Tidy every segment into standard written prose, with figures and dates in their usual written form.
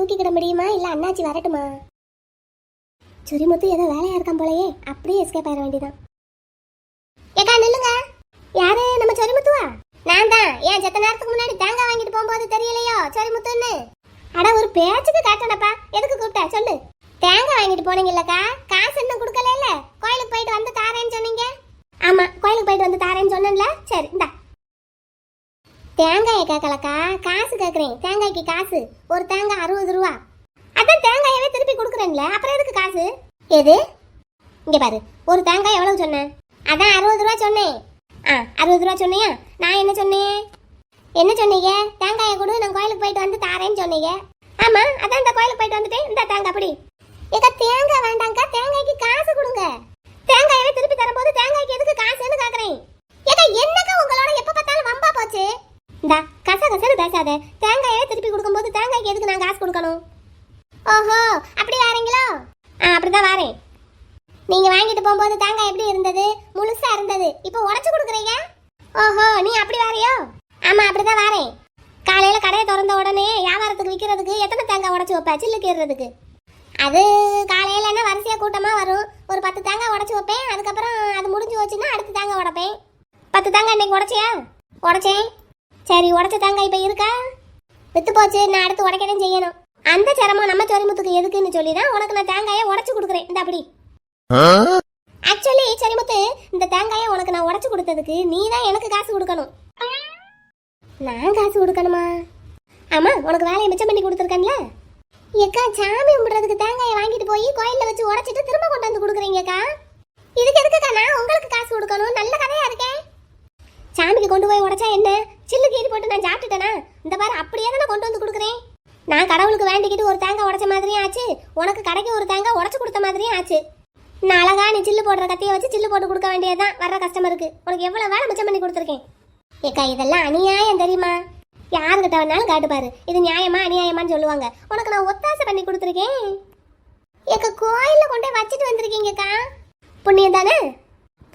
தூக்கிக்கிட முடியுமா இல்ல அண்ணாச்சி வரட்டுமா? சுரிமுத்து ஏதோ வேலையா இருக்கான் போலயே, அப்படியே எஸ்கேப் ஆயிட வேண்டியதான். ஏக்கா நில்லுங்க. யாரு? நம்ம சொரிமுத்துவா? நான் தான். ஏன் செத்த நேரத்துக்கு முன்னாடி தேங்காய் வாங்கிட்டு போகும்போது தெரியலையோ சொரிமுத்துன்னு? அட ஒரு பேச்சுக்கு காட்டணப்பா, எதுக்கு கூப்பிட்ட சொல்லு. தேங்காய் வாங்கிட்டு போனீங்கல்லக்கா, காசு இன்னும் கொடுக்கல இல்ல? கோயிலுக்கு போயிட்டு வந்து தாரேன்னு சொன்னீங்க. ஆமா, கோயிலுக்கு போயிட்டு வந்து தாரேன்னு சொன்னேன்ல. சரி இந்தா. தேங்காயை கேட்கலக்கா, காசு கேட்குறேன். தேங்காய்க்கு காசு. ஒரு தேங்காய் 60 ரூபா. அதான் தேங்காயவே திருப்பி கொடுக்குறேன்ல, அப்புறம் எதுக்கு காசு? எது? இங்க பாரு, ஒரு தேங்காய் எவ்வளவு சொன்னேன்? அதான் 60 ரூபா சொன்னேன். 60 ரூபா சொன்னியா? நான் என்ன சொன்னேன்? என்ன சொன்னீங்க? தேங்காயை கொடு, நான் கோயிலுக்கு போயிட்டு வந்து தாரேன்னு சொன்னீங்க. ஆமா, அதான் இந்த கோயிலுக்கு போயிட்டு வந்துட்டேன். இந்த தேங்காய் அப்படி. ஏக்கா தேங்காய் வேண்டாங்க்கா, தேங்காய்க்கு காசு கொடுங்க. தேங்காயவே திருப்பி தரும்போது தேங்காய்க்கு எதுக்கு காசுன்னு கேக்குறேன். ஏக்கா என்னக்கா உங்களோட எப்ப பார்த்தாலும் வம்பா போச்சு? இந்தா கசகசன்னு பேசாத. தேங்காயவே திருப்பி கொடுக்கும்போது தேங்காய்க்கு எதுக்கு நான் காசு கொடுக்கணும்? ஓஹோ, அப்படி வாரீங்களோ? அப்படிதான் வாரேன். நீங்க வாங்கிட்டு போகும்போது தேங்காய் எப்படி இருந்தது? முழுசா இருந்தது. இப்போ உடைச்சு கொடுக்குறீங்க. ஓஹோ, நீ அப்படி வாரியோ? ஆமா, அப்படிதான் வாரேன். காலையில கடையை திறந்த உடனே வியாபாரத்துக்கு விற்கிறதுக்கு எத்தனை தேங்காய் உடைச்சு வைப்பேன் சில்லுக்கு ஏறுறதுக்கு? அது காலையில என்ன வரிசையா கூட்டமா வரும். ஒரு 10 தேங்காய் உடைச்சு வைப்பேன். அதுக்கப்புறம் அது முடிஞ்சு வச்சுன்னா அடுத்த தேங்காய் உடைப்பேன். 10 தேங்காய் இன்னைக்கு உடைச்சியா? உடைச்சேன். சரி, உடைச்ச தேங்காய் இப்போ இருக்கா? வித்து போச்சு. நான் அடுத்து உடைக்கதான் செய்யணும். அந்த சிரமம் நம்ம சொரிமுத்துக்கு எதுக்குன்னு சொல்லி தான் உனக்கு நான் தேங்காயை உடைச்சு கொடுக்குறேன். இந்த அப்படி. ஆக்சுவலி சொரிமுத்து, இந்த தேங்காயை உனக்கு நான் உடைச்சு கொடுத்ததுக்கு நீ தான் எனக்கு காசு கொடுக்கணும். நான் காசு கொடுக்கணுமா? ஆமா, உனக்கு வேலையை மிச்சம் பண்ணி கொடுத்துருக்கேன்ல. ஏக்கா, சாமி கும்பிடுறதுக்கு தேங்காயை வாங்கிட்டு போய் கோயில்ல வச்சு உடைச்சிட்டு திரும்ப கொண்டு வந்து கொடுக்குறீங்கக்கா. இதுக்கு எதுக்குக்கா நான் உங்களுக்கு காசு கொடுக்கணும்? நல்ல கதையா இருக்கேன். சாமிக்கு கொண்டு போய் உடைச்சா என்ன? சில்லு கீறி போட்டு நான் சாப்பிட்டுட்டேனா? இந்த பாரு, அப்படியே தான் கொண்டு வந்து கொடுக்குறேன். நான் கடவுளுக்கு வேண்டிக்கிட்டு ஒரு தேங்காய் உடைச்ச மாதிரியும் ஆச்சு, உனக்கு கடைக்கு ஒரு தேங்காய் உடைச்சு கொடுத்த மாதிரியும் ஆச்சு. நான் அழகா நீ சில்லு போடுற கத்தியை வச்சு சில்லு போட்டு கொடுக்க வேண்டியதுதான் வர்ற கஸ்டமருக்கு. உனக்கு எவ்வளவு வேலை மிச்சம் பண்ணி கொடுத்துருக்கேன். ஏக்கா, இதெல்லாம் அநியாயம் தெரியுமா? யாருக்கிட்ட வேணாலும் காட்டுப்பாரு, இது நியாயமா அநியாயமான்னு சொல்லுவாங்க. உனக்கு நான் ஒத்தாசை பண்ணி கொடுத்துருக்கேன். ஏக்கா, கோயில்ல கொண்டே வச்சுட்டு வந்திருக்கீங்கக்கா. புண்ணியம் தானே?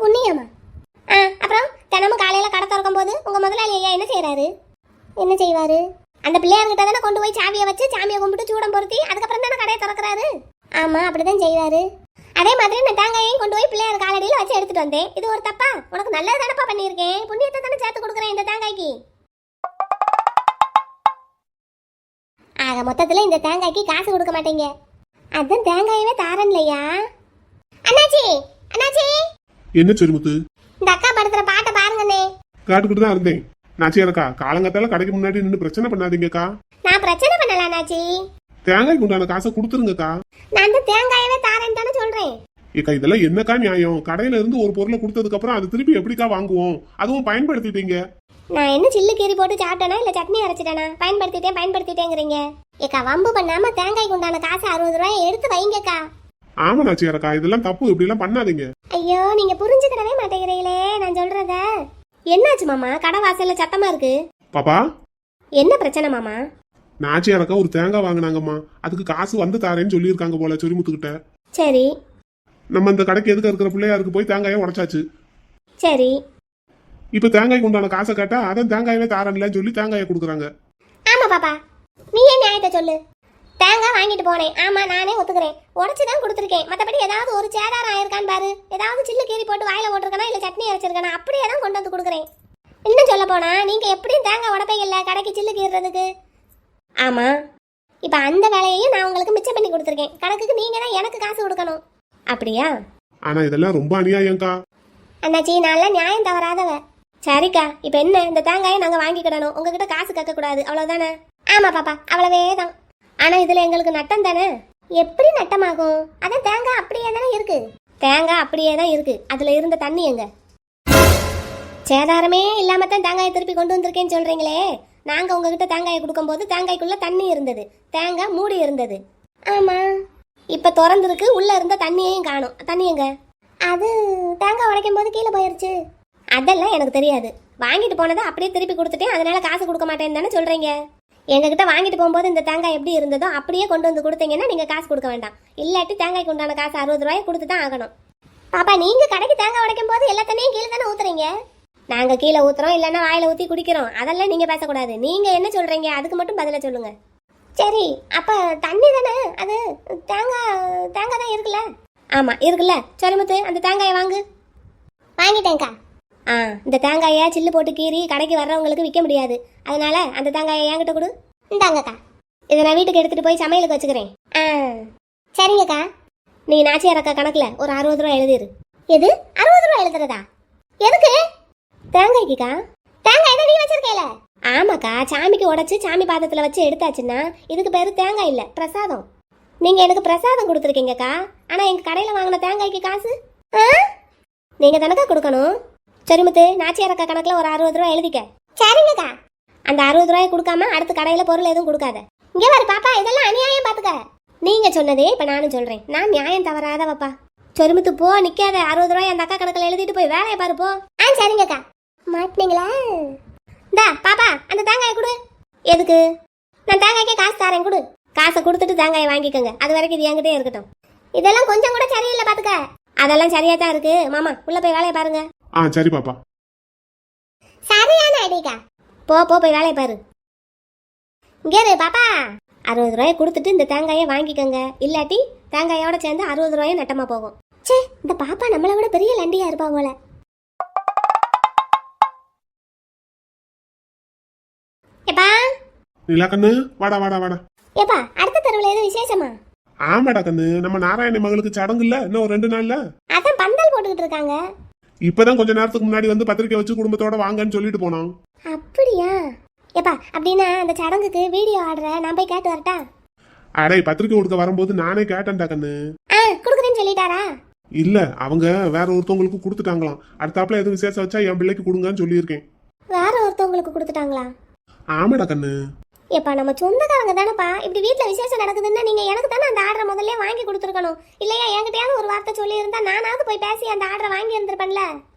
புண்ணியமா? அப்புறம் தினமும் காலையில கடை திறக்கும் போது உங்க முதலாளி ஐயா என்ன செய்யறாரு? என்ன செய்வாரு? அந்த பிள்ளையார்கிட்ட தானே கொண்டு போய் சாவியை வச்சு சாமியை கும்பிட்டு சூடம் பொருத்தி அதுக்கப்புறம் தானே கடையை திறக்கிறாரு. ஆமா, அப்படிதான் செய்வாரு. அதே மாதிரி நான் தேங்காயையும் கொண்டு போய் பிள்ளையார் காலடியில் வச்சு எடுத்துட்டு வந்தேன். இது ஒரு தப்பா? உனக்கு நல்லது தானப்பா பண்ணியிருக்கேன். புண்ணியத்தை தானே சேர்த்து கொடுக்குறேன் இந்த தேங்காய்க்கு. ஆக மொத்தத்துல இந்த தேங்காய்க்கு காசு கொடுக்க மாட்டீங்க. அதான் தேங்காயவே தாரன் இல்லையா? அண்ணாச்சி, அண்ணாச்சி. என்ன சொரிமுத்து? இந்த அக்கா படுத்துற பாட்டை பாருங்கண்ணே. காட்டுக்கிட்டு தான் இருந்தேன். நாச்சியாரக்கா, காலங்கத்தால கடைக்கு முன்னாடி நின்று பிரச்சனை பண்ணாதீங்கக்கா. நான் பிரச்சனை பண்ணல அண்ணாச்சி. தேங்காய்க்கு உண்டான காசை கொடுத்துருங்கக்கா. நான் தான் தேங்காயவே தாரேன்னு தானே சொல்றேன். ஏக்கா, இதெல்லாம் என்னக்கா நியாயம்? கடையில இருந்து ஒரு பொருளை கொடுத்ததுக்கு அப்புறம் அது திருப்பி எப்படிக்கா வாங்குவோம்? அதுவும் பயன்படுத்திட்டீங்க. நான் என்ன சில்லு கீறி போட்டு சாப்பிட்டேனா இல்ல சட்னி அரைச்சிட்டேனா? பயன்படுத்திட்டேங்கிறீங்க. ஏக்கா, வம்பு பண்ணாம தேங்காய்க்கு உண்டான காசு 60 ரூபாய் எடுத்து வைங்கக்கா. ஆமா நாச்சியாரக்கா, இதெல்லாம் தப்பு. இப்படி எல்லாம் பண்ணாதீங்க. ஐயோ, நீங்க புரிஞ்சுக்கிடவே மாட்டேங்கிறீங்களே நான் சொல்றத. என்னாச்சு மாமா? கடை வாசல்ல சத்தமா இருக்கு. பாப்பா, என்ன பிரச்சனை மாமா? நாச்சியாரக்கா ஒரு தேங்காய் வாங்கினாங்கம்மா. அதுக்கு காசு வந்து தாரேன்னு சொல்லியிருக்காங்க போல சொரிமுத்துக்கிட்ட. சரி. நம்ம இந்த கடைக்கு எதுக்கு இருக்கிற பிள்ளையாருக்கு போய் தேங்காயை உடைச்சாச்சு. சரி. இப்ப தேங்காய்க்கு உண்டான காசை கேட்டா அதான் தேங்காயவே தாரன்லன்னு சொல்லி தேங்காயை கொடுக்குறாங்க. ஆமா பாப்பா, நீ ஏன் நியாயத்தை சொல்லு. தேங்காய் வாங்கிட்டு போனேன். ஆமா, நானே ஒத்துக்கிறேன். உடைச்சுதான் கொடுத்துருக்கேன். மற்றபடி ஏதாவது ஒரு சேதாரம் ஆயிருக்கான்னு பாரு. ஏதாவது சில்லு கீறி போட்டு வாயில போட்டிருக்கனா இல்ல சட்னி அரைச்சிருக்கனா? அப்படியே தான் கொண்டு வந்து கொடுக்குறேன். இன்னும் சொல்ல போனா நீங்க எப்படியும் தேங்காய் உடப்பைங்கல்ல கடைக்கு சில்லு கீறதுக்கு. ஆமா, இப்ப அந்த வேலையையும் நான் உங்களுக்கு மிச்சம் பண்ணி கொடுத்துருக்கேன். கணக்குக்கு நீங்க தான் எனக்கு காசு கொடுக்கணும். அப்படியா? ஆனா இதெல்லாம் ரொம்ப அநியாயம்க்கா. அண்ணாச்சி, நான் நியாயம் தவறாதவ. சரிக்கா, இப்ப என்ன? இந்த தேங்காயை நாங்க வாங்கிக்கிடணும், உங்ககிட்ட காசு கேட்க கூடாது, அவ்வளவுதானே? ஆமா பாப்பா, அவ்வளவே தான். ஆனா இதுல எங்களுக்கு நட்டம் தானே. எப்படி நட்டமாகும்? அதான் தேங்காய் அப்படியே தானே இருக்கு. தேங்காய் அப்படியே தான் இருக்கு. அதுல இருந்த தண்ணி எங்க? சேதாரமே இல்லாம தான் தேங்காயை திருப்பி கொண்டு வந்திருக்கேன்னு சொல்றீங்களே. நாங்க உங்ககிட்ட தேங்காயை கொடுக்கும் போது தேங்காய்க்குள்ள தண்ணி இருந்தது, தேங்காய் மூடி இருந்தது. ஆமா, இப்ப திறந்துருக்கு, உள்ள இருந்த தண்ணியையும் காணும். தண்ணி எங்க? அது தேங்காய் உடைக்கும் போது கீழே போயிருச்சு. அதெல்லாம் எனக்கு தெரியாது. வாங்கிட்டு போனதை அப்படியே திருப்பி கொடுத்துட்டேன், அதனால காசு கொடுக்க மாட்டேன்னு தானே சொல்றீங்க. எங்ககிட்ட வாங்கிட்டு போகும்போது இந்த தேங்காய் எப்படி இருந்ததோ அப்படியே கொண்டு வந்து கொடுத்தீங்கன்னா நீங்க காசு கொடுக்க வேண்டாம். இல்லாட்டி தேங்காய்க்கு உண்டான காசு 60 ரூபாய் கொடுத்து தான் ஆகணும். பாப்பா, நீங்க கடைக்கு தேங்காய் உடைக்கும் போது எல்லா தண்ணியும் கீழே தானே ஊத்துறீங்க. நாங்க கீழே ஊத்துறோம், இல்லைன்னா வாயில ஊத்தி குடிக்கிறோம். அதெல்லாம் நீங்க பேசக்கூடாது. நீங்க என்ன சொல்றீங்க அதுக்கு மட்டும் பதில சொல்லுங்க. சரி அப்ப தண்ணி தானே அது, தேங்காய் தான் இருக்குல்ல. ஆமா இருக்குல்ல. சொரிமுத்து அந்த தேங்காயை வாங்கு. வாங்கிட்டேங்க்கா. இந்த தேங்காயை சில்லு போட்டு கீறி கடைக்கு வர்றவங்களுக்கு விற்க முடியாது, அதனால அந்த தேங்காயை என்கிட்ட கொடு. இந்தாங்கக்கா. இதை நான் வீட்டுக்கு எடுத்துட்டு போய் சமையலுக்கு வச்சுக்கிறேன். சரிங்கக்கா. நீ நாச்சியார் அக்கா கணக்குல ஒரு 60 ரூபா எழுதிரு. எது 60 ரூபா எழுதுறதா? எதுக்கு? தேங்காய்க்குக்கா. தேங்காய் தான் நீ வச்சிருக்கேல? ஆமாக்கா, சாமிக்கு உடைச்சு சாமி பாதத்துல வச்சு எடுத்தாச்சுன்னா இதுக்கு பேரு தேங்காய் இல்ல, பிரசாதம். நீங்க எனக்கு பிரசாதம் கொடுத்துருக்கீங்கக்கா, ஆனா எங்க கடையில வாங்கின தேங்காய்க்கு காசு நீங்க தானக்கா கொடுக்கணும். சொரிமுத்து, நாச்சியார் அக்கா கணக்குல ஒரு 60 ரூபா எழுதிக்க. சரிங்கக்கா. அந்த 60 ரூபாயை கொடுக்காம அடுத்த கடையில பொருள் எதுவும் கொடுக்காத. இங்க வர பாப்பா, இதெல்லாம் அநியாயம் பாத்துக்க. நீங்க சொன்னதே இப்ப நானும் சொல்றேன், நான் நியாயம் தவறாதவப்பா. சொரிமுத்து போ, நிக்காத. 60 ரூபாய் அந்த அக்கா கணக்குல எழுதிட்டு போய் வேலையை பாரு போ. சரிங்கக்கா. மாட்டினீங்களா? இந்தா பாப்பா, அந்த தேங்காயை கொடு. எதுக்கு? நான் தேங்காய்க்கே காசு தரேன், கொடு. காசை கொடுத்துட்டு தேங்காயை வாங்கிக்கோங்க, அது வரைக்கும் இது என்கிட்டே இருக்கட்டும். இதெல்லாம் கொஞ்சம் கூட சரியில்லை பாத்துக்க. அதெல்லாம் சரியா தான் இருக்கு மாமா, உள்ள போய் வேலையை பாருங்க. சரி பாப்பா. சரியான ஐடியா. போ போய் வேலையை பாரு. இங்கே பாப்பா, 60 ரூபாயை கொடுத்துட்டு இந்த தேங்காயை வாங்கிக்கோங்க, இல்லாட்டி தேங்காயோட சேர்ந்து 60 ரூபாயும் நட்டமா போகும். சே, இந்த பாப்பா நம்மளை விட பெரிய லண்டியா இருப்பா போல. எப்பா நிலா கண்ணு, வாடா வாடா வாடா. எப்பா, அடுத்த தெருவில் எதுவும் விசேஷமா? ஆமாடா கண்ணு, நம்ம நாராயணி மகளுக்கு சடங்கு இல்ல இன்னும் ஒரு 2 நாள்ல. அதான் பந்தல் போட்டுக்கிட்டு இருக்காங்க. இப்பதான் கொஞ்ச நேரத்துக்கு முன்னாடி வந்து பத்திரிக்கை வச்சு குடும்பத்தோட வாங்கன்னு சொல்லிட்டு போனோம். அப்படியா? எப்பா, அப்படின்னா அந்த சடங்குக்கு வீடியோ ஆடுற நான் போய் கேட்டு வரட்டா? அடே, பத்திரிக்கை கொடுக்க வரும்போது நானே கேட்டேன்டா கண்ணு. குடுக்குறேன்னு சொல்லிட்டாரா? இல்ல, அவங்க வேற ஒருத்தவங்களுக்கு கொடுத்துட்டாங்களாம். அடுத்தாப்புல எதுவும் விசேஷம் வச்சா என் பிள்ளைக்கு கொடுங்கன்னு சொல்லியிருக்கேன். வேற ஒருத்தவங்களுக்கு கொடுத்துட்டாங்களா? ஆமாடா கண்ணு. எப்பா, நம்ம சொந்தக்காரங்க தானப்பா. இப்படி வீட்டுல விசேஷம் நடக்குதுன்னா நீங்க எனக்கு தானே அந்த ஆர்டரை முதல்ல வாங்கி கொடுத்துருக்கணும். இல்லையா என்கிட்டயாவது ஒரு வார்த்தை சொல்லி இருந்தா நானாவது போய் பேசி அந்த ஆர்டரை வாங்கி இருந்திருப்பேன்ல.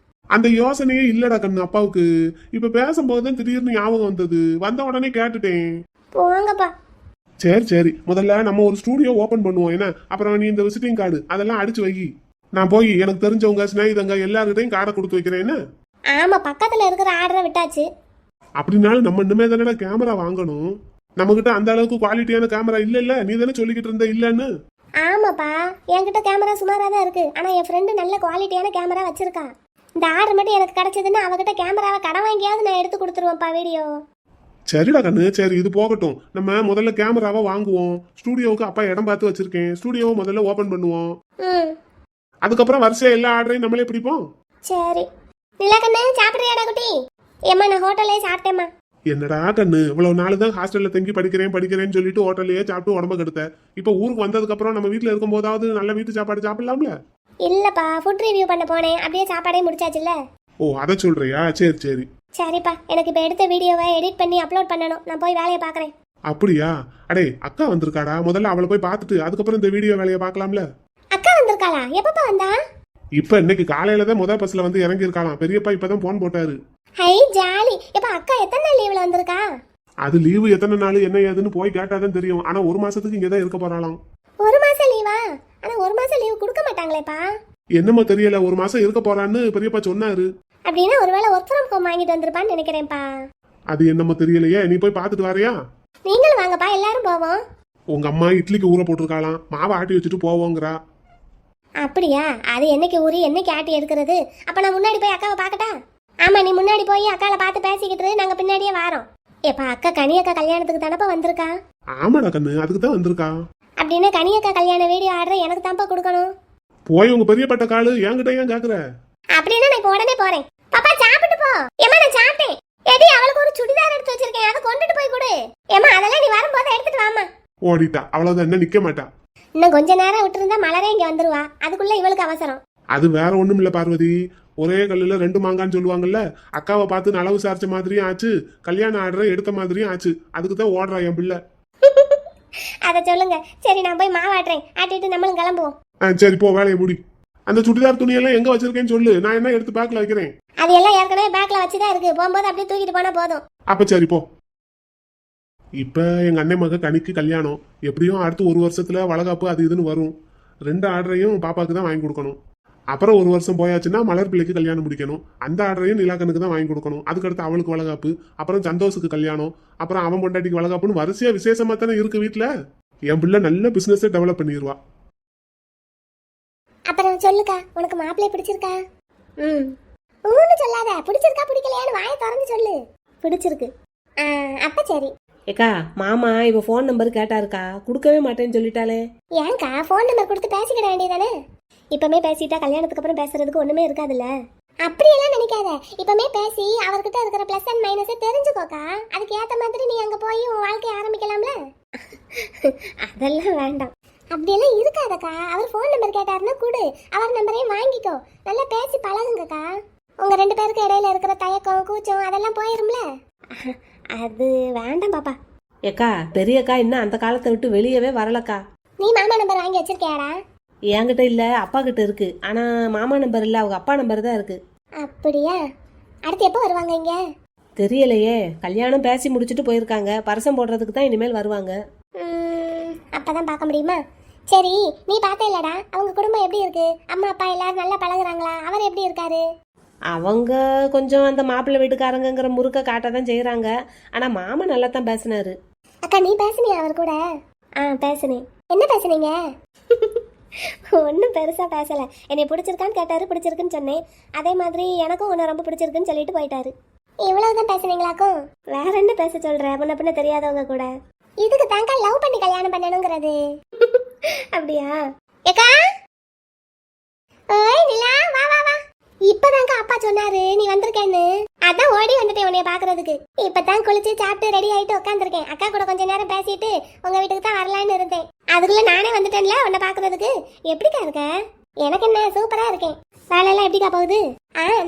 அந்த யோசனையே இல்லடா கண்ணு அப்பாவுக்கு. இப்ப பேசும்போதுதான் திடீர்னு ஞாபகம் வந்தது, வந்த உடனே கேட்டுட்டேன். போங்கப்பா. சரி, முதல்ல நம்ம ஒரு ஸ்டூடியோ ஓபன் பண்ணுவோம் என்ன? அப்புறம் நீ இந்த விசிட்டிங் கார்டு அதெல்லாம் அடிச்சு வை. நான் போய் எனக்கு தெரிஞ்சவங்க ஸ்நேகிதங்க எல்லார்கிட்டையும் கார்டை கொடுத்து வைக்கிறேன் என்ன? ஆமா, பக்கத்துல இருக்கிற ஆர்டரை விட்டாச்சு. அப்படின்னாலும் நம்ம இன்னுமே தானடா கேமரா வாங்கணும். நம்ம கிட்ட அந்த அளவுக்கு குவாலிட்டியான கேமரா இல்ல, நீ தானே சொல்லிக்கிட்டு இருந்த இல்லன்னு. ஆமாப்பா, என்கிட்ட கேமரா சுமாரா தான் இருக்கு, ஆனா என் ஃப்ரெண்டு நல்ல குவாலிட்டியான கேமரா வச்சிருக்கா. இந்த ஆர்டர் மட்டும் எனக்கு கிடைச்சதுன்னா அவகிட்ட கேமராவை கடன் வாங்கியாவது நான் எடுத்து கொடுத்துருவேன்ப்பா வீடியோ. சரிடா கண்ணு, சரி இது போகட்டும். நம்ம முதல்ல கேமராவை வாங்குவோம். ஸ்டூடியோவுக்கு அப்பா இடம் பார்த்து வச்சிருக்கேன். ஸ்டூடியோவை முதல்ல ஓபன் பண்ணுவோம். அதுக்கப்புறம் வரிசையா எல்லா ஆர்டரையும் நம்மளே பிடிப்போம். சரி. நிலக்கண்ணு, சாப்பிடுறியாடா குட்டி? ஏம்மா, நான் ஹோட்டல்லே சாப்பிட்டேம்மா. என்னடா கண்ணு, இவ்வளவு நாள் தான் ஹாஸ்டல்ல தங்கி படிக்கிறேன்னு சொல்லிட்டு ஹோட்டல்லையே சாப்பிட்டு உடம்ப கெடுத்த. இப்ப ஊருக்கு வந்ததுக்கு அப்புறம் நம்ம வீட்டுல இருக்கும் போதாவது நல்ல வீட்டு சாப்பாடு சாப்பிடலாம்ல? இல்லப்பா, ஃபுட் ரிவ்யூ பண்ண போனேன், அப்படியே சாப்பாடே முடிச்சாச்சுல்ல. ஓ, அதை சொல்றியா? சரி. சரிப்பா, எனக்கு இப்ப எடுத்த வீடியோவை எடிட் பண்ணி அப்லோட் பண்ணணும். நான் போய் வேலையை பாக்குறேன். அப்படியா? அடே, அக்கா வந்திருக்காடா, முதல்ல அவளை போய் பார்த்துட்டு அதுக்கப்புறம் இந்த வீடியோ வேலையை பார்க்கலாம்ல. அக்கா வந்திருக்காளா? எப்பப்பா வந்தா? இப்ப இன்னைக்கு காலையில தான் முதல் பஸ்ல வந்து இறங்கி இருக்காளாம். பெரியப்பா இப்பதான் போன் போட்டாரு. Hi jolly. எப்ப அக்கா எத்தனை நாள் லீவ்ல வந்திருக்கா? அது லீவு எத்தனை நாள் என்ன ஏதுன்னு போய் கேட்டாதான் தெரியும். ஆனா 1 மாசத்துக்கு இங்கதான் இருக்க போறாளாம். 1 மாசம் லீவா? ஆனா 1 மாசம் லீவ் கொடுக்க மாட்டாங்களேப்பா. என்னமோ தெரியல, 1 மாசம் இருக்க போறான்னு பெரியப்பா சொன்னாரு. அப்படின்னா ஒருவேளை ஒர்க் ஃப்ரம் ஹோம் வாங்கிட்டு வந்திருப்பான்னு நினைக்கிறேன்ப்பா. அது என்னமோ தெரியலையே, நீ போய் பாத்துட்டு வரையா? நீங்களும் வாங்கப்பா, எல்லாரும் போவோம். உங்க அம்மா இட்லிக்கு ஊற போட்டிருக்காளாம், மாவை ஆட்டி வச்சுட்டு போவோங்கிறா. அப்படியா? அது என்னைக்கு ஊறி என்னைக்கு ஆட்டி எடுக்கிறது? அப்ப நான் முன்னாடி போய் அக்காவை பாக்கட்டா? ஆமா, நீ முன்னாடி போய் அக்காவை பார்த்து பேசிக்கிட்டு நாங்க பின்னாடியே வாரோம். எப்பா, அக்கா கனியக்கா கல்யாணத்துக்கு தானப்பா வந்திருக்கா? ஆமாடா கண்ணு, அதுக்கு தான் வந்திருக்கா. அப்படின்னா கனியக்கா கல்யாண வீடியோ ஆர்டர் எனக்கு தான்ப்பா கொடுக்கணும். போய் உங்க பெரியப்பட்ட காலு என்கிட்ட ஏன் கேக்குற? அப்படின்னா நான் இப்ப உடனே போறேன். பாப்பா சாப்பிட்டு போ. ஏமா, நான் சாப்பிட்டேன். ஏடி, அவளுக்கு ஒரு சுடிதார் எடுத்து வச்சிருக்கேன், அதை கொண்டுட்டு போய் கொடு. ஏமா, அதெல்லாம் நீ வரும்போது எடுத்துட்டு வாமா. ஓடிட்டா, அவ்வளவுதான், என்ன நிக்க மாட்டா. இன்னும் கொஞ்ச நேரம் விட்டுருந்தா மலரே இங்க வந்துருவா. அதுக்குள்ள இவளுக்கு அவசரம். அது வேற ஒண்ணும் இல்ல பார்வதி, ஒரே கல்லுல 2 மாங்கான்னு சொல்லுவாங்கல்ல. அக்காவை பார்த்து நலவு சாரிச்ச மாதிரியும் ஆச்சு, கல்யாண ஆர்டரை எடுத்த மாதிரியும் ஆச்சு. அதுக்கு தான் ஓடுறா என் பிள்ளை. அத சொல்லுங்க. சரி, நான் போய் மாவாட்டுறேன், ஆட்டிட்டு நம்மளும் கிளம்புவோம். சரி போ, வேலையை முடி. அந்த சுடிதார் துணியெல்லாம் எங்க வச்சிருக்கேன்னு சொல்லு, நான் என்ன எடுத்து பேக்ல வைக்கிறேன். அது எல்லாம் ஏற்கனவே பேக்ல வச்சுதான் இருக்கு, போகும்போது அப்படியே தூக்கிட்டு போனா போதும். அப்ப சரி போ. இப்ப எங்க அண்ணன் மக கனிக்கு கல்யாணம். எப்படியும் அடுத்து 1 வருஷத்துல வளகாப்பு அது இதுன்னு வரும். 2 ஆர்டரையும் பாப்பாக்கு தான் வாங்கி கொடுக்கணும். அப்புறம் ஒரு வருஷம் போயாச்சுன்னா மலர் பிள்ளைக்கு கல்யாணம் முடிக்கணும். அந்த ஆர்டரையும் நிலாக்கனுக்கு தான் வாங்கி கொடுக்கணும். அதுக்கடுத்து அவளுக்கு வளகாப்பு, அப்புறம் சந்தோஷுக்கு கல்யாணம், அப்புறம் அவன் பொண்டாட்டிக்கு வளகாப்புன்னு வரிசையா விசேஷமா தானே இருக்கு வீட்டுல. என் பிள்ளை நல்ல பிசினஸை டெவலப் பண்ணிடுவா. அப்புறம் சொல்லுக்கா, உனக்கு மாப்பிள்ளை பிடிச்சிருக்கா? ம் ஊன்னு சொல்லாத, பிடிச்சிருக்கா பிடிக்கலையான்னு வாயை திறந்து சொல்லு. பிடிச்சிருக்கு. அப்ப சரி. ஏக்கா மாமா இவ ஃபோன் நம்பர் கேட்டாருக்கா, கொடுக்கவே மாட்டேன்னு சொல்லிட்டாலே. ஏன்க்கா ஃபோன் நம்பர் கொடுத்து பேசிக்கிட வேண்டியதானே? இப்பமே பேசிட்டா கல்யாணத்துக்கு அப்புறம் பேசுறதுக்கு ஒண்ணுமே இருக்காதுல்ல. அப்படியெல்லாம் நினைக்காத. இப்பமே பேசி அவர்கிட்ட இருக்கிற பிளஸ் அண்ட் மைனஸை தெரிஞ்சுக்கோக்கா. அதுக்கு ஏத்த மாதிரி நீ அங்க போய் உன் வாழ்க்கைய ஆரம்பிக்கலாம்ல. அதெல்லாம் வேண்டாம். அப்படியெல்லாம் இருக்காதக்கா. அவர் ஃபோன் நம்பர் கேட்டாருன்னா கொடு, அவர் நம்பரையும் வாங்கிக்கோ. நல்லா பேசி பழகுங்கக்கா. உங்க 2 பேருக்கு இடையில இருக்கிற தயக்கம் கூச்சம் அதெல்லாம் போயிரும்ல. அது வேண்டாம் பாப்பா. ஏக்கா பெரியக்கா இன்னும் அந்த காலத்தை விட்டு வெளியவே வரலக்கா. நீ மாமா நம்பர் வாங்கி வச்சிருக்கியாடா? என்கிட்ட இல்ல, அப்பா கிட்ட இருக்கு. ஆனா மாமா நம்பர் இல்ல, அவங்க அப்பா நம்பர் தான் இருக்கு. அப்படியா? அடுத்து எப்போ வருவாங்க இங்க? தெரியலையே, கல்யாணம் பேசி முடிச்சுட்டு போயிருக்காங்க. பரசம் போடுறதுக்கு தான் இனிமேல் வருவாங்க. அப்பதான் பார்க்க முடியுமா? சரி, நீ பார்த்த இல்லடா, அவங்க குடும்பம் எப்படி இருக்கு? அம்மா அப்பா எல்லாரும் நல்லா பழகுறாங்களா? அவர் எப்படி இருக்காரு? அவங்க கொஞ்சம் அந்த மாப்பிள்ளை வீட்டுக்காரங்கிற முறுக்க காட்ட தான் செய்யறாங்க. ஆனா மாமா நல்லா தான் பேசினாரு. அக்கா நீ பேசுனியா அவர் கூட? பேசுனேன். என்ன பேசுனீங்க? ஒன்றும் பெருசா பேசல. என்னை பிடிச்சிருக்கான்னு கேட்டாரு, பிடிச்சிருக்குன்னு சொன்னேன். அதே மாதிரி எனக்கும் உன்னை ரொம்ப பிடிச்சிருக்குன்னு சொல்லிட்டு போயிட்டாரு. இவ்வளவுதான் பேசுனீங்களாக்கும்? வேற என்ன பேச சொல்ற? முன்ன பின்ன தெரியாதவங்க கூட. இதுக்கு தாங்க லவ் பண்ணி கல்யாணம் பண்ணணுங்கிறது. அப்படியா? ஏக்கா ஓய் நிலா, வா வா வா. இப்பதாங்க அப்பா சொன்னாரு நீ வந்திருக்கேன்னு. அதான் ஓடி வந்துட்டேன் உன்னைய பாக்குறதுக்கு. இப்பதான் குளிச்சு சாப்பிட்டு ரெடி ஆயிட்டு உட்காந்துருக்கேன். அக்கா கூட கொஞ்ச நேரம் பேசிட்டு உங்க வீட்டுக்கு தான் வரலான்னு இருந்தேன். அதுக்குள்ள நானே வந்துட்டேன்ல உன்னை பாக்குறதுக்கு. எப்படிக்கா இருக்க? எனக்கு என்ன, சூப்பரா இருக்கேன். வேலையெல்லாம் எப்படிக்கா போகுது?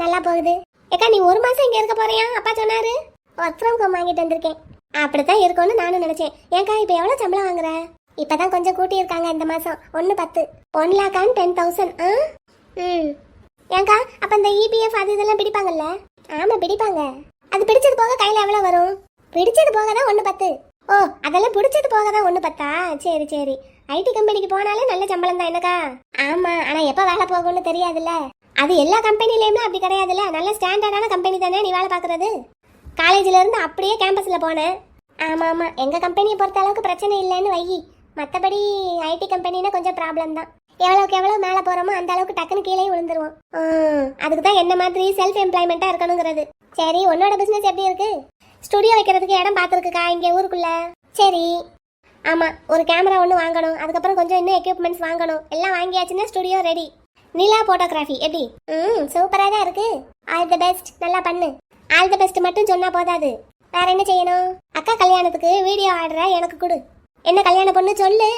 நல்லா போகுது. ஏக்கா நீ 1 மாசம் இங்க இருக்க போறியா? அப்பா சொன்னாரு. ஒர்க் ஃப்ரம் ஹோம் வாங்கிட்டு வந்திருக்கேன். அப்படித்தான் இருக்கும்னு நானும் நினைச்சேன். ஏன்க்கா இப்ப எவ்வளவு சம்பளம் வாங்குற? இப்பதான் கொஞ்சம் கூட்டி இருக்காங்க இந்த மாசம். 110 1,10,000. ஏன்க்கா அப்ப இந்த இபிஎஃப் அது இதெல்லாம் பிடிப்பாங்கல்ல? ஆமா பிடிப்பாங்க. அது பிடிச்சது போக கையில எவ்வளவு வரும்? பிடிச்சது போக தான் 110. ஓ அதெல்லாம் பிடிச்சது போக தான் 110. சரி சரி. ஐடி கம்பெனிக்கு போனாலே நல்ல சம்பளம் தான் என்னக்கா? ஆமா, ஆனா எப்ப வேலை போகும்னு தெரியாதுல்ல. அது எல்லா கம்பெனிலயுமே அப்படி கிடையாதுல்ல. நல்ல ஸ்டாண்டர்டான கம்பெனி தானே நீ வேலை பாக்குறது. காலேஜ்ல இருந்து அப்படியே கேம்பஸ்ல போனேன். ஆமா ஆமா, எங்க கம்பெனியை பொறுத்த அளவுக்கு பிரச்சனை இல்லைன்னு வை. மற்றபடி ஐடி கம்பெனினா கொஞ்சம் ப்ராப்ளம் தான். எவ்வளவுக்கு எவ்வளவு மேலே போறோமோ அந்த அளவுக்கு டக்குன்னு கீழே விழுந்துருவோம். அதுக்கு தான் என்ன மாதிரி செல்ஃப் எம்ப்ளாய்மெண்ட்டாக இருக்கணுங்கிறது. சரி, உன்னோட பிஸ்னஸ் எப்படி இருக்கு? ஸ்டுடியோ வைக்கிறதுக்கு இடம் பார்த்துருக்குக்கா இங்கே ஊருக்குள்ள. சரி, ஆமாம், ஒரு கேமரா ஒன்று வாங்கணும். அதுக்கப்புறம் கொஞ்சம் இன்னும் எக்யூப்மெண்ட்ஸ் வாங்கணும். எல்லாம் வாங்கியாச்சுன்னா ஸ்டுடியோ ரெடி. நிலா போட்டோகிராஃபி எப்படி? சூப்பராக தான் இருக்கு. All the best. நல்லா பண்ணு. ஆல் தி பெஸ்ட் மட்டும் சொன்னா போதாது, வேற என்ன செய்யணும்? அக்கா கல்யாணத்துக்கு வீடியோ ஆர்டரை எனக்கு கொடு. என்ன கல்யாண பொண்ணு சொல்லு.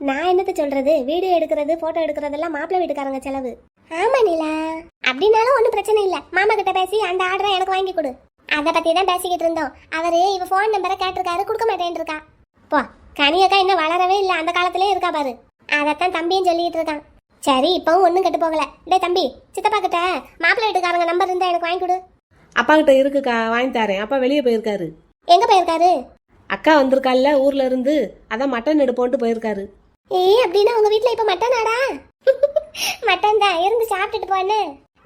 நான் என்னத்த சொல்றது? வீடியோ எடுக்கிறது போட்டோ எடுக்கிறதெல்லாம் மாப்பிள்ளை வீட்டுக்காரங்க செலவு. ஆமா நிலா, அப்படின்னாலும் ஒன்றும் பிரச்சனை இல்லை. மாமா கிட்ட பேசி அந்த ஆர்டரை எனக்கு வாங்கி கொடு. அதை பத்தி தான் பேசிக்கிட்டு இருந்தோம். அவரு இவ ஃபோன் நம்பரை கேட்டிருக்காரு, கொடுக்க மாட்டேன்னு இருக்கா. போ, கனியக்கா இன்னும் வளரவே இல்லை, அந்த காலத்திலே இருக்கா பாரு. அதைத்தான் தம்பியும் சொல்லிட்டு இருக்கான். சரி, இப்பவும் ஒன்றும் கெட்டு போகல. டே தம்பி, சித்தப்பா கிட்ட மாப்பிள்ளை வீட்டுக்காரங்க நம்பர் இருந்தா எனக்கு வாங்கி கொடு. அப்பா கிட்ட இருக்குக்கா, வாங்கி தரேன். அப்பா வெளியே போயிருக்காரு. எங்க போயிருக்காரு? அக்கா வந்திருக்கால ஊர்ல இருந்து, அதான் மட்டன் எடுப்போன்ட்டு போயிருக்காரு. அப்படின்னா உங்க வீட்டுல இப்ப மட்டனாடா? மட்டன் தான் இருந்து சாப்பிட்டுட்டு போனே.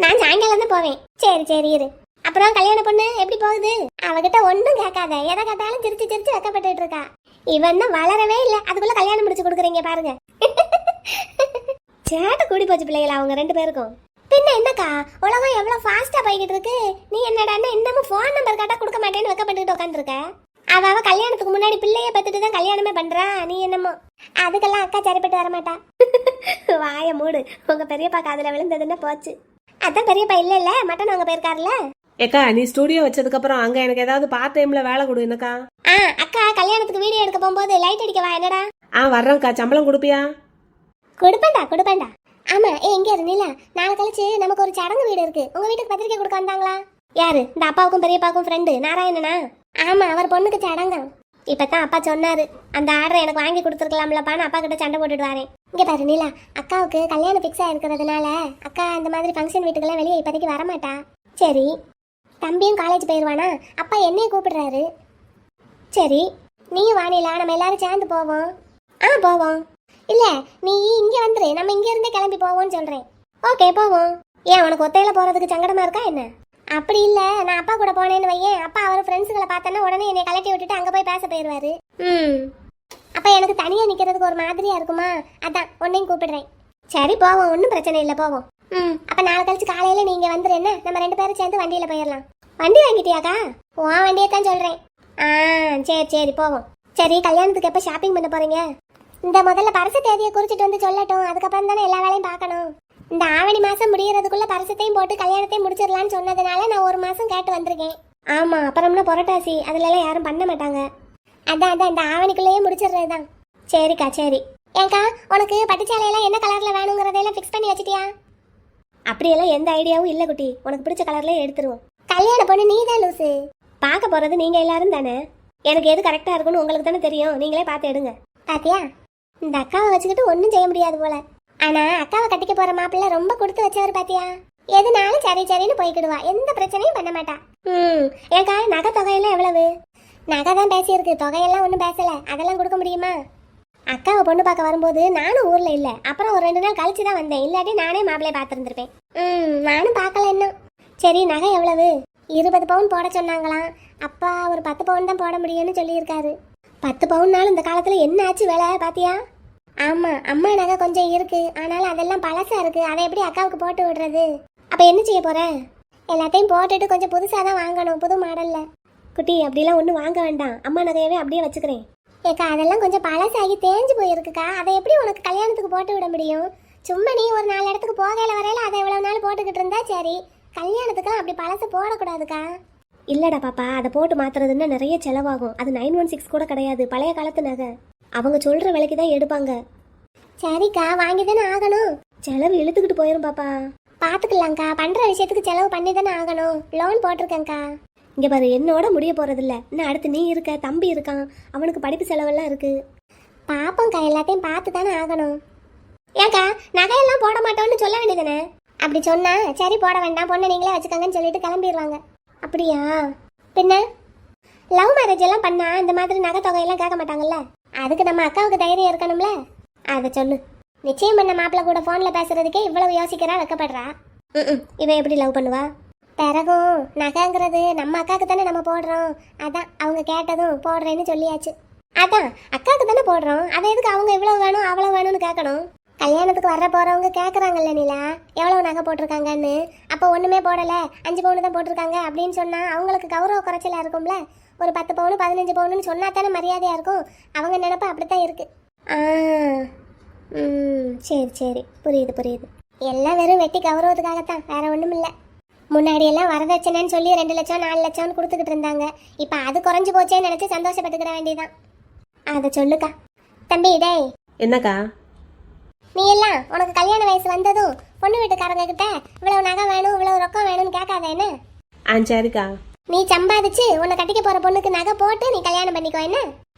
நான் சாயங்காலம் தான் போவேன். சரி சரி இரு. அப்புறம் கல்யாண பொண்ணு எப்படி போகுது? அவகிட்ட ஒன்றும் கேட்காத, எதை கேட்டாலும் சிரிச்சு சிரிச்சு வைக்கப்பட்டு இருக்கா. இவன் தான் வளரவே இல்லை, அதுக்குள்ள கல்யாணம் முடிச்சு கொடுக்குறீங்க பாருங்க. சேட்டை கூடி போச்சு பிள்ளைகளா அவங்க 2 பேருக்கும். பின்ன என்னக்கா, உலகம் எவ்வளவு ஃபாஸ்டா போய்கிட்டு இருக்கு. நீ என்னடான்னா இன்னமும் ஃபோன் நம்பர் கேட்டா கொடுக்க மாட்டேன்னு வைக்கப்பட்டுக்கிட்டு உட்காந்துருக்க. அவ கல்யாணத்துக்கு முன்னாடி பிள்ளைய பத்துட்டு தான் கல்யாணமே பண்றா. நீ என்னமோ அதுக்கெல்லாம் அக்கா சரிப்பட்டு வரமாட்டா. வாய மூடு. உங்க பெரியப்பா காதுல விழுந்ததுன்னு போச்சு. அதான் பெரியப்பா இல்ல மட்டன் அங்க போயிருக்காருல. ஏக்கா நீ ஸ்டுடியோ வச்சதுக்கு அப்புறம் அங்க எனக்கு ஏதாவது பார்ட் டைம்ல வேலை கொடு என்னக்கா. அக்கா கல்யாணத்துக்கு வீடியோ எடுக்க போகும்போது லைட் அடிக்கவா என்னடா? வர்றேன்க்கா. சம்பளம் கொடுப்பியா? கொடுப்பேன்டா. ஆமா, எங்க இருந்தீங்களா? நாளை கழிச்சு நமக்கு ஒரு சடங்கு வீடு இருக்கு. உங்க வீட்டுக்கு பத்திரிக்கை கொடுக்க வந்தாங்களா? யாரு? இந்த அப்பாவுக்கும் பெரியப்பாவுக்கும் ஃப்ரெண்டு நாராயணனா? ஆமா, அவர் பொண்ணுக்கு சடங்கா. இப்பதான் அப்பா சொன்னாரு, அந்த ஆர்டரை எனக்கு வாங்கி கொடுத்துருக்கலாம்லப்பான்னு அப்பா கிட்ட சண்டை போட்டுட்டு வரேன். இங்க பாரு நீலா, அக்காவுக்கு கல்யாணம் ஃபிக்ஸ் ஆயிருக்கிறதுனால அக்கா இந்த மாதிரி ஃபங்க்ஷன் வீட்டுக்கெல்லாம் வெளியே இப்போதைக்கு வரமாட்டா. சரி, தம்பியும் காலேஜ் போயிடுவானா? அப்பா என்னையும் கூப்பிடுறாரு. சரி, நீயும் வானிலா, நம்ம எல்லாரும் சேர்ந்து போவோம். போவோம். இல்ல, நீ இங்க வந்துரு, நம்ம இங்க இருந்தே கிளம்பி போவோம்னு சொல்றேன். ஓ ஓகே போவோம். ஏன் உனக்கு ஒத்தையில போறதுக்கு சங்கடமா இருக்கா என்ன? அப்படி இல்ல, நான் அப்பா கூட போனேன்னு வையேன், அப்பா அவர் ஃப்ரெண்ட்ஸுகளை பார்த்தேன்னா உடனே என்னை கலட்டி விட்டுட்டு அங்க போய் பேச போயிடுவாரு. அப்ப எனக்கு தனியா நிக்கிறதுக்கு ஒரு மாதிரியா இருக்குமா, அதான் உன்னையும் கூப்பிடுறேன். சரி போவோம், ஒன்றும் பிரச்சனை இல்லை போவோம். அப்ப நாளை கழிச்சு காலையில நீங்க வந்துரு என்ன, நம்ம 2 பேரும் சேர்ந்து வண்டியில போயிடலாம். வண்டி வாங்கிட்டியாக்கா? உன் வண்டியை தான் சொல்றேன். சரி சரி போவோம். சரி கல்யாணத்துக்கு எப்ப ஷாப்பிங் பண்ண போறீங்க? இந்த முதல்ல பரிசு தேதியை குறிச்சிட்டு வந்து சொல்லட்டும், அதுக்கப்புறம் தானே எல்லா வேலையும் பார்க்கணும். இந்த ஆவணி மாசம் முடியறதுக்குள்ள பரிசத்தையும் போட்டு கல்யாணத்தையும் முடிச்சிடலான்னு சொன்னதுனால நான் 1 மாசம் கேட்டு வந்திருக்கேன். ஆமா, அப்புறம்னா புரட்டாசி, அதுல எல்லாம் யாரும் பண்ண மாட்டாங்க. அதான் இந்த ஆவணிக்குள்ளேயே முடிச்சிடுறதுதான். சரிக்கா சரி. ஏங்கா உனக்கு பட்டுச்சாலையெல்லாம் என்ன கலர்ல வேணுங்கிறதெல்லாம் ஃபிக்ஸ் பண்ணி வச்சிட்டியா? அப்படியெல்லாம் எந்த ஐடியாவும் இல்லை குட்டி, உனக்கு பிடிச்ச கலர்லேயே எடுத்துருவோம். கல்யாண பொண்ணு நீ தான் லூசு, பார்க்க போறது நீங்க எல்லாரும் தானே. எனக்கு எது கரெக்டா இருக்குன்னு உங்களுக்கு தானே தெரியும், நீங்களே பார்த்து எடுங்க. பாத்தியா, இந்த அக்காவை வச்சுக்கிட்டு ஒன்றும் செய்ய முடியாது போல. ஆனா அக்காவை கட்டிக்க போற மாப்பிள்ள ரொம்ப கொடுத்து வச்சவர் பாத்தியா, எதுனாலும் சரி சரின்னு போய்க்கிடுவா, எந்த பிரச்சனையும் பண்ண மாட்டா. ஏக்கா நகை தொகையெல்லாம் எவ்வளவு? நகை தான் பேசியிருக்கு, தொகையெல்லாம் ஒன்றும் பேசல, அதெல்லாம் கொடுக்க முடியுமா? அக்காவை பொண்ணு பார்க்க வரும்போது நானும் ஊர்ல இல்ல, அப்புறம் ஒரு 2 நாள் கழிச்சு தான் வந்தேன், இல்லாட்டி நானே மாப்பிள்ளைய பார்த்துருந்துருப்பேன். நானும் பார்க்கல இன்னும். சரி நகை எவ்வளவு? 20 பவுன் போட சொன்னாங்களாம், அப்பா ஒரு 10 பவுன் தான் போட முடியும்னு சொல்லியிருக்காரு. 10 பவுன்னாலும் இந்த காலத்துல என்ன ஆச்சு வேலை பாத்தியா? ஆமா, அம்மா நகை கொஞ்சம் இருக்கு, ஆனாலும் அதெல்லாம் பழசா இருக்கு, அதை எப்படி அக்காவுக்கு போட்டு விடுறது? அப்ப என்ன செய்ய போற? எல்லாத்தையும் போட்டுட்டு கொஞ்சம் புதுசா தான் வாங்கணும், புது மாடல்ல. குட்டி அப்படிலாம் ஒன்றும் வாங்க வேண்டாம், அம்மா நகையவே அப்படியே வச்சுக்கிறேன். ஏக்கா அதெல்லாம் கொஞ்சம் பழசாகி தேஞ்சு போயிருக்குக்கா, அதை எப்படி உனக்கு கல்யாணத்துக்கு போட்டு விட முடியும்? சும்மா நீ ஒரு 4 இடத்துக்கு போகையில வரையில அதை எவ்வளவு நாள் போட்டுக்கிட்டு இருந்தா சரி, கல்யாணத்துக்குலாம் அப்படி பழசு போடக்கூடாதுக்கா. இல்லடா பாப்பா, அதை போட்டு மாத்துறதுன்னா நிறைய செலவாகும், அது 916 கூட கிடையாது, பழைய காலத்து நகை, அவங்க சொல்ற விலைக்கு தான் எடுப்பாங்க. சரிக்கா வாங்கி தானே ஆகணும், செலவு இழுத்துக்கிட்டு போயிரும் பாப்பா. பாத்துக்கலாம்க்கா, பண்ற விஷயத்துக்கு செலவு பண்ணி தானே ஆகணும், லோன் போட்டிருக்கேன்க்கா. இங்க பாரு, என்னோட முடிய போறதில்ல, இன்னும் அடுத்து நீ இருக்க, தம்பி இருக்கான், அவனுக்கு படிப்பு செலவெல்லாம் இருக்கு. பாப்போம்க்கா, எல்லாத்தையும் பார்த்து தானே ஆகணும். ஏக்கா நகையெல்லாம் போட மாட்டோம்னு சொல்ல வேண்டியதானே? அப்படி சொன்னா சரி போட வேண்டாம், பொண்ணை நீங்களே வச்சுக்கோங்கன்னு சொல்லிட்டு கிளம்பிடுவாங்க. அப்படியா? பின்ன லவ் மேரேஜ் எல்லாம் பண்ணா இந்த மாதிரி நகை தொகையெல்லாம் கேட்க மாட்டாங்கல்ல, அதுக்கு நம்ம அக்காவுக்கு தைரியம் இருக்கணும்ல. அதை சொல்லு. நிச்சயம் பண்ண மாப்பிள்ள கூட போன்ல பேசுறதுக்கே இவ்வளவு யோசிக்கிறா, வைக்கப்படுறா. இவன் எப்படி லவ் பண்ணுவா? பிறகும் நகைங்கிறது நம்ம அக்காவுக்கு தானே நம்ம போடுறோம், அதான் அவங்க கேட்டதும் போடுறேன்னு சொல்லியாச்சு. அதான் அக்காவுக்கு தானே போடுறோம், அதை எதுக்கு அவங்க இவ்வளவு வேணும் அவ்வளவு வேணும்னு கேட்கணும்? கல்யாணத்துக்கு வர போறவங்க கேட்குறாங்கல்ல நிலா, எவ்வளவு நகை போட்டிருக்காங்கன்னு. அப்போ ஒண்ணுமே போடல, 5 பவுன் தான் போட்டிருக்காங்க அப்படின்னு சொன்னா அவங்களுக்கு கௌரவ குறைச்சலா இருக்கும்ல. ஒரு 10 பவுன் 15 பவுன்னு சொன்னா தானே மரியாதையா இருக்கும், அவங்க நினைப்பு அப்படித்தான் இருக்கு. சரி சரி, புரியுது புரியுது. எல்லாம் வெறும் வெட்டி கௌரவத்துக்காகத்தான், வேற ஒண்ணும் இல்லை. முன்னாடி எல்லாம் வரதட்சணைன்னு சொல்லி 2 லட்சம் 4 லட்சம்னு கொடுத்துக்கிட்டு இருந்தாங்க, இப்போ அது குறைஞ்சு போச்சேன்னு நினைச்சு சந்தோஷப்பட்டுக்கிற வேண்டியதான். அதை சொல்லுக்கா. தம்பி டேய். என்னக்கா? நீ எல்லாம் உனக்கு கல்யாண வயசு வந்ததும் பொண்ணு வீட்டுக்காரங்க கிட்ட இவ்வளவு நகை வேணும் இவ்வளவு ரொக்கம் வேணும்னு கேட்காத என்ன? சரிக்கா. நீ சம்பாதிச்சு உன்னை கட்டிக்க போற பொண்ணுக்கு நகை போட்டு நீ கல்யாணம் பண்ணிக்கோ என்ன?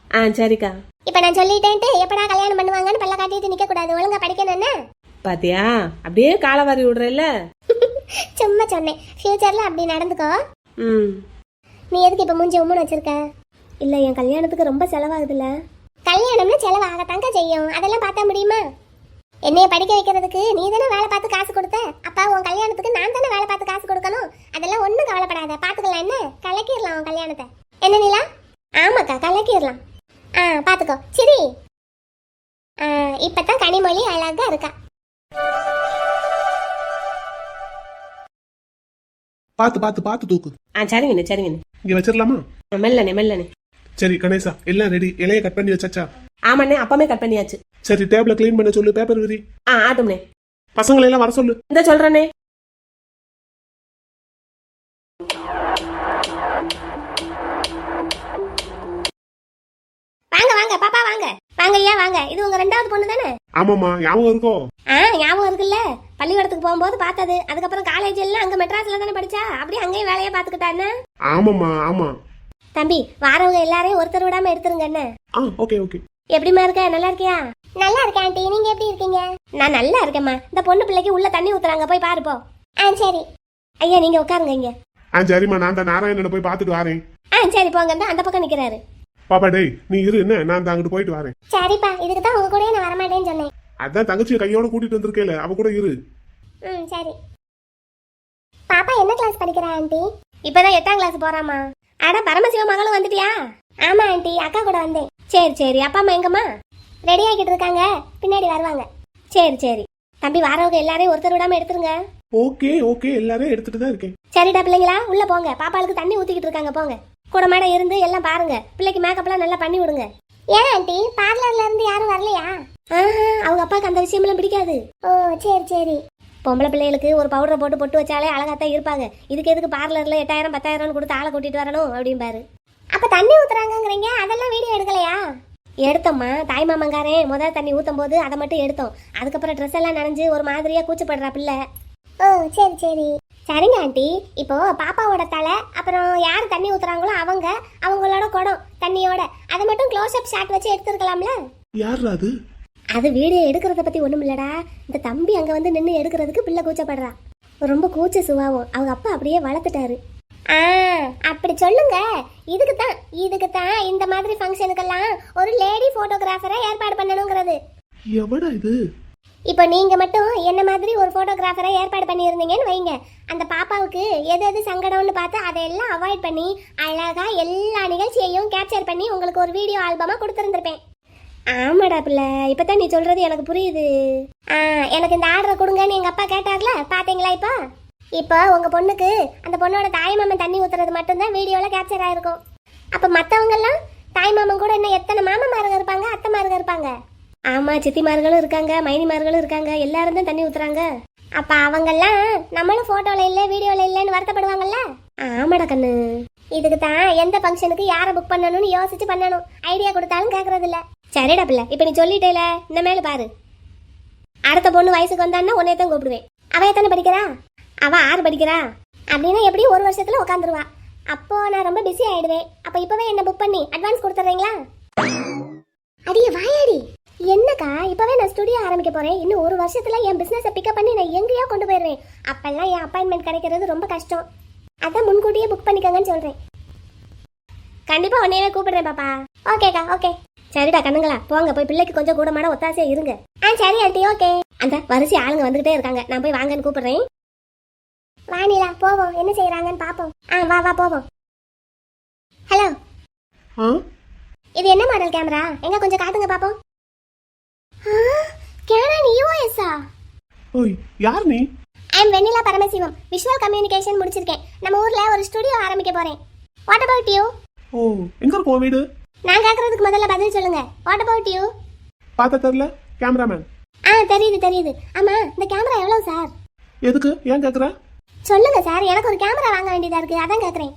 சரிக்கா. இப்ப நான் சொல்லிட்டேன்ட்டு எப்படா கல்யாணம் பண்ணுவாங்கன்னு பல்ல காட்டிட்டு நிக்க கூடாது, ஒழுங்கா படிக்கணும் என்ன? பாத்தியா, அப்படியே காலவாரி விடுறல்ல. சும்மா சொன்னேன், ஃபியூச்சர்ல அப்படி நடந்துக்கோ. நீ எதுக்கு இப்ப மூஞ்சி உம்முன்னு வச்சிருக்க? இல்ல, என் கல்யாணத்துக்கு ரொம்ப செலவாகுதுல்ல. கல்யாணம்னு செலவாகத்தாங்க செய்யும், அதெல்லாம் பார்த்தா முடியுமா? என்னைய படிக்க வைக்கிறதுக்கு நீ தானே வேலை பார்த்து காசு கொடுத்த, அப்பா உன் கல்யாணத்துக்கு நான் தானே வேலை பார்த்து காசு கொடுக்கணும். அதெல்லாம் ஒன்றும் கவலைப்படாத, பார்த்துக்கலாம் என்ன? கலக்கிடலாம் உன் கல்யாணத்தை. என்ன நிலா? ஆமாக்கா கலக்கிடலாம். பார்த்துக்கோ சரி. இப்பதான் கனிமொழி அழகா இருக்கா. பார்த்து பார்த்து பார்த்து தூக்கு. சரிங்கண்ணே சரிங்கண்ணே. இங்க வச்சிடலாமா? மெல்லனே மெல்லனே. சரி கணேசா, எல்லாம் ரெடி, இலைய கட் பண்ணி வச்சாச்சா? ஆமாண்ணே, அப்பமே கட் பண்ணியாச்சு. சரி டேபிள க்ளீன் பண்ண சொல்லு, பேப்பர் விரி. ஆட்டும்ண்ணே. பசங்களை எல்லாம் வர சொல்லு. இந்த சொல்றேனே. வாங்க வாங்க பாப்பா வாங்க. வாங்க ஐயா வாங்க, இது உங்க 2வது பொண்ணு தானே? ஆமாமா, ஞாபகம் இருக்கோ? ஞாபகம் இருக்குல்ல, பள்ளிக்கூடத்துக்கு போகும்போது பார்த்தது, அதுக்கப்புறம் காலேஜ் எல்லாம் அங்க மெட்ராஸ்ல தானே படிச்சா, அப்படியே அங்கேயும் வேலையை பார்த்துக்கிட்டா என்ன? ஆமாமா ஆமா. தம்பி வரவங்க எல்லாரையும் ஒருத்தர் விடாம எடுத்துருங்க என்ன? Okay okay. எப்படிமா இருக்க? நல்லா இருக்கியா? நல்லா இருக்கேன் ஆண்டி, நீங்க எப்படி இருக்கீங்க? நான் நல்லா இருக்கேம்மா. இந்த பொண்ணு பிள்ளைக்கு உள்ள தண்ணி ஊத்துறாங்க, போய் பாரு போ. சரி ஐயா, நீங்க உட்காருங்க இங்க. சரிம்மா, நான் தான் நாராயணனை போய் பார்த்துட்டு வரேன். சரி போங்க, அந்த பக்கம் நிக்கிறாரு. பாப்பா டேய், நீ இரு என்ன, நான் அங்கிட்டு போயிட்டு வரேன். சரிப்பா, இதுக்கு தான் உங்க கூட நான் வரமாட்டேன்னு சொன்னேன். அதான் தங்கச்சியை கையோட கூட்டிட்டு வந்திருக்கேல, அவ கூட இரு. ம் சரி. பாப்பா என்ன கிளாஸ் படிக்கிறா ஆண்டி? இப்பதான் 8ஆம் கிளாஸ் போறாமா. அட பரமசிவ மகளும் வந்துட்டியா? ஆமா ஆண்டி, அக்கா கூட வந்தேன். சரி சரி, அப்பா அம்மா எங்கம்மா? ரெடி ஆகிட்டு இருக்காங்க, பின்னாடி வருவாங்க. சரி சரி தம்பி, வாரவங்க எல்லாரையும் ஒருத்தர் விடாம எடுத்துருங்க. ஓகே ஓகே, எல்லாரும் எடுத்துட்டு தான் இருக்கேன். சரிடா பிள்ளைங்களா, உள்ள போங்க. பாப்பாளுக்கு தண்ணி ஊத்திக்கிட்டு இருக்காங்க, போங்க. கூட மாட இருந்து எல்லாம் பாருங்க. பிள்ளைக்கு மேக்கப்லாம் நல்லா பண்ணி விடுங்க. ஏன் ஆண்டி, பார்லர்ல இருந்து யாரும் வரலையா? அவங்க அப்பாவுக்கு அந்த விஷயமெல்லாம் பிடிக்காது. ஓ சரி சரி. பொம்பளை பிள்ளைகளுக்கு ஒரு பவுடரை போட்டு பொட்டு வச்சாலே அழகாத்தான் இருப்பாங்க. இதுக்கு எதுக்கு பார்லர்ல 8,000 10,000 கொடுத்து ஆளை கூட்டிட்டு வரணும் அப்படிம்பாரு. அப்ப தண்ணி ஊத்துறாங்கங்கிறீங்க, அதெல்லாம் வீடியோ எடுக்கலையா? எடுத்தோம்மா, தாய் மாமங்காரன் முதல் தண்ணி ஊத்தும் போது அதை மட்டும் எடுத்தோம். அதுக்கப்புறம் ட்ரெஸ் எல்லாம் நனைஞ்சு ஒரு மாதிரியா கூச்சப்படுறா பிள்ளை. ஓ சரி சரி. சரிங்க ஆண்டி, இப்போ பாப்பாவோட தலை, அப்புறம் யார் தண்ணி ஊத்துறாங்களோ அவங்களோட குடம் தண்ணியோட அதை மட்டும் க்ளோஸ் அப் ஷாட் வச்சு எடுத்துருக்கலாம்ல? யார் அது? அது வீடியோ எடுக்கிறத பத்தி ஒண்ணும் இல்லடா. இந்த தம்பி அங்க வந்து நின்று எடுக்கிறதுக்கு பிள்ளை கூச்சப்படுறா. ரொம்ப கூச்ச சுபாவம். அவங்க அப்பா அப்படியே வளர்த்துட்டாரு. அப்படி சொல்லுங்க. இதுக்கு தான் இந்த மாதிரி ஃபங்க்ஷனுக்கெல்லாம் ஒரு லேடி போட்டோகிராஃபரை ஏற்பாடு பண்ணணுங்கிறது. எவடா இது? இப்போ நீங்க மட்டும் என்ன மாதிரி ஒரு போட்டோகிராஃபரை ஏற்பாடு பண்ணியிருந்தீங்கன்னு வைங்க, அந்த பாப்பாவுக்கு எது எது சங்கடம்னு பார்த்து அதையெல்லாம் அவாய்ட் பண்ணி அழகா எல்லா நிகழ்ச்சியையும் கேப்சர் பண்ணி உங்களுக்கு ஒரு வீடியோ ஆல்பமா கொடுத்துருந்துருப்பேன். ஆமாடா பிள்ளை, இப்பதான் நீ சொல்றது எனக்கு புரியுது. எனக்கு இந்த ஆர்டரை கொடுங்கன்னு எங்க அப்பா கேட்டார்ல, பாத்தீங்களா? இப்போ உங்க பொண்ணுக்கு அந்த பொண்ணோட தாய்மாமன் தண்ணி ஊத்துறது மட்டும்தான் வீடியோல கேப்சர் ஆயிருக்கும். அப்ப மத்தவங்கெல்லாம் தாய்மாமன் கூட இன்னும் எத்தனை மாமமாருங்க இருப்பாங்க, அத்தைமாருங்க இருப்பாங்க. ஆமா, சித்திமார்களும் இருக்காங்க, மைனிமார்களும் இருக்காங்க, எல்லாரும் தான் தண்ணி ஊத்துறாங்க. அப்ப அவங்கெல்லாம் நம்மளும் போட்டோல இல்ல வீடியோல இல்லன்னு வருத்தப்படுவாங்கல்ல. ஆமாடா கண்ணு, இதுக்கு தான் எந்த ஃபங்க்ஷனுக்கு யாரை புக் பண்ணணும்னு யோசிச்சு பண்ணணும். ஐடியா கொடுத்தாலும் கேட்கறது இல்ல. சரிடா பிள்ளை, இப்ப நீ சொல்லிட்டேல, இந்த மேல பாரு. அடுத்த பொண்ணு வயசுக்கு வந்தான்னா உன்னையத்தான் கூப்பிடுவேன். அவ எத்தனை படிக்கிறா? அவ 6 படிக்கிறா. அப்படின்னா எப்படி ஒரு வருஷத்துல உட்காந்துருவா. அப்போ நான் ரொம்ப பிஸி ஆயிடுவேன். அப்ப இப்பவே என்ன புக் பண்ணி அட்வான்ஸ் கொடுத்துறீங்களா? அடியே வாயாடி, என்னக்கா, இப்பவே நான் ஸ்டுடியோ ஆரம்பிக்க போறேன். இன்னும் ஒரு வருஷத்துல என் பிசினஸை பிக்கப் பண்ணி நான் எங்கேயோ கொண்டு போயிடுவேன். அப்பெல்லாம் என் அப்பாயின்மெண்ட் கிடைக்கிறது ரொம்ப கஷ்டம். அதான் முன்கூட்டியே புக் பண்ணிக்கோங்கன்னு சொல்றேன். கண்டிப்பா உன்னையவே கூப்பிடுறேன் பாப்பா. ஓகேக்கா, ஓகே. சரிடா கண்ணுங்களா, போங்க போய் பிள்ளைக்கு கொஞ்சம் கூட மாட ஒத்தாசையா இருங்க. சரி ஆண்டி, ஓகே. அந்த வரிசை ஆளுங்க வந்துகிட்டே இருக்காங்க, நான் போய் வாங்கன்னு கூப்பிடுறேன். வாணிலா, போவோம், என்ன செய்யறாங்கன்னு பாப்போம். வா வா போவோம். ஹலோ, இது என்ன மாடல் கேமரா? எங்க கொஞ்சம் காட்டுங்க பாப்போம். கேனான் EOS-ஆ? ஓய், யார் நீ? ஐ அம் வெண்ணிலா பரமசிவம். விஷுவல் கம்யூனிகேஷன் முடிச்சிருக்கேன். நம்ம ஊர்ல ஒரு ஸ்டுடியோ ஆரம்பிக்க போறேன். What about you? ஓ, எங்க இருக்கும் வீடு? நான் கேக்குறதுக்கு முதல்ல பதில் சொல்லுங்க. What about you? பார்த்தா தெரியல, கேமராமேன். தெரியுது. ஆமா, இந்த கேமரா எவ்வளவு சார்? எதுக்கு, ஏன் கேக்குற? சொல்லுங்க சார், எனக்கு ஒரு கேமரா வாங்க வேண்டியதா இருக்கு, அதான் கேக்குறேன்.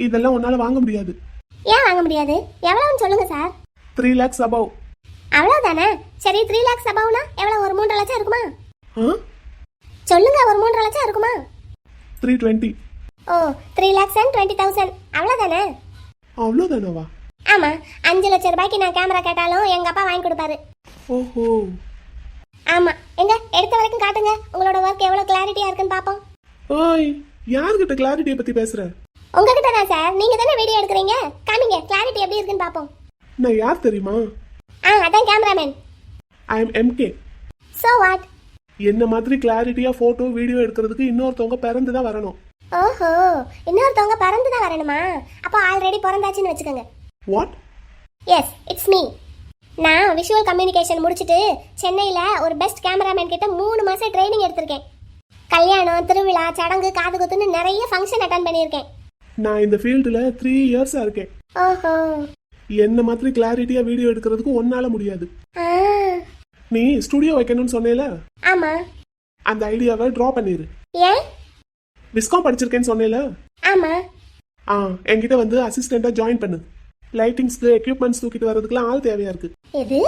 இதெல்லாம் உன்னால வாங்க முடியாது. ஏன் வாங்க முடியாது? எவ்வளவுன்னு சொல்லுங்க சார். 3 lakhs above. அவ்வளவுதானே? சரி, 3 lakhs above-னா எவ்வளவு? ஒரு 3 லட்சம் இருக்குமா? சொல்லுங்க, ஒரு 3 லட்சம் இருக்குமா? 320. ஓ, 3,20,000. அவ்வளவுதானே? அவ்வளவுதானவா? ஆமா, 5 லட்சம் ரூபாய்க்கு நான் கேமரா கேட்டாலும் எங்க அப்பா வாங்கி கொடுப்பாரு. ஓஹோ. ஆமா, எங்க எடுத்த வரைக்கும் காட்டுங்க, உங்களோட ஒர்க் எவ்வளவு கிளாரிட்டியா இருக்குன்னு பாப்போம். ஓய், யார்கிட்ட கிளாரிட்டியை பத்தி பேசுற? உங்ககிட்ட தான் சார், நீங்க தானே வீடியோ எடுக்கிறீங்க. காமிங்க, கிளாரிட்டி எப்படி இருக்குன்னு பாப்போம். நான் யார் தெரியுமா? அதான் cameraman. I am MK. So what? என்ன மாதிரி கிளாரிட்டியா போட்டோ வீடியோ எடுக்கிறதுக்கு இன்னொருத்தவங்க பிறந்து தான் வரணும். ஓஹோ, இன்னொருத்தவங்க பிறந்து தான் வரணுமா? அப்போ ஆல்ரெடி பிறந்தாச்சுன்னு வச்சுக்கோங்க. வாட்? Yes, it's me. நான் விஷுவல் கம்யூனிகேஷன் முடிச்சிட்டு சென்னையில ஒரு பெஸ்ட் கேமராமேன் கிட்ட 3 மாசம் ட்ரைனிங் எடுத்திருக்கேன். கல்யாணம், திருவிழா, சடங்கு, காது குத்துன்னு நிறைய ஃபங்க்ஷன் அட்டெண்ட் பண்ணியிருக்கேன். நான் இந்த ஃபீல்டுல 3 இயர்ஸா இருக்கேன். ஓஹோ. என்ன மாதிரி கிளாரிட்டியா வீடியோ எடுக்கிறதுக்கு ஒன்னால முடியாது. நீ ஸ்டுடியோ வைக்கணும்னு சொன்னேல? ஆமா. அந்த ஐடியாவை டிரா பண்ணிரு. ஏன்? விஸ்காம் படிச்சிருக்கேன்னு சொன்னேல? ஆமா. என்கிட்ட வந்து அசிஸ்டண்டா ஜாயின் பண்ணு. லைட்டிங்ஸ்க்கு எக்யூப்மெண்ட்ஸ் தூக்கிட்டு வரதுக்குலாம் ஆள் தேவையா இருக்கு. எது?